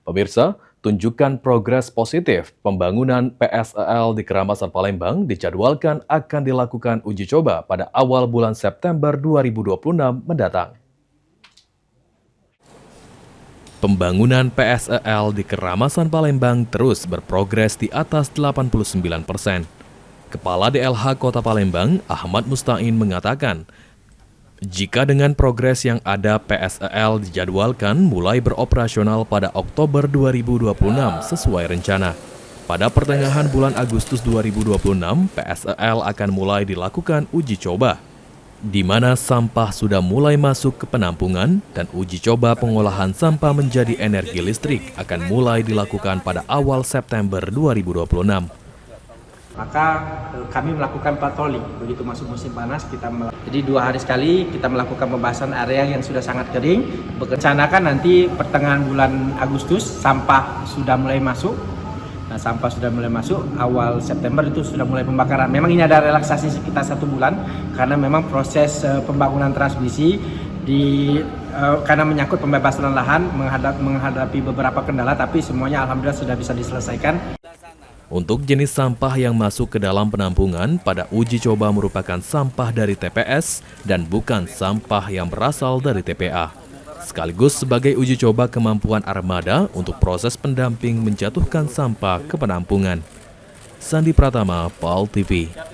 Pemirsa, tunjukkan progres positif pembangunan PSEL di Keramasan Palembang dijadwalkan akan dilakukan uji coba pada awal bulan September 2026 mendatang. Pembangunan PSEL di Keramasan Palembang terus berprogres di atas 89%. Kepala DLH Kota Palembang, Ahmad Mustain mengatakan, jika dengan progres yang ada PSEL dijadwalkan mulai beroperasional pada Oktober 2026 sesuai rencana. Pada pertengahan bulan Agustus 2026, PSEL akan mulai dilakukan uji coba, di mana sampah sudah mulai masuk ke penampungan dan uji coba pengolahan sampah menjadi energi listrik akan mulai dilakukan pada awal September 2026. Maka kami melakukan patroli begitu masuk musim panas. Jadi 2 hari sekali kita melakukan pembahasan area yang sudah sangat kering. Berencanakan nanti pertengahan bulan Agustus sampah sudah mulai masuk. Nah, sampah sudah mulai masuk, awal September itu sudah mulai pembakaran. Memang ini ada relaksasi sekitar 1 bulan karena memang proses pembangunan transmisi karena menyangkut pembebasan lahan menghadapi beberapa kendala, tapi semuanya alhamdulillah sudah bisa diselesaikan. Untuk jenis sampah yang masuk ke dalam penampungan pada uji coba merupakan sampah dari TPS dan bukan sampah yang berasal dari TPA. Sekaligus sebagai uji coba kemampuan armada untuk proses pendamping menjatuhkan sampah ke penampungan. Sandi Pratama, PAL TV.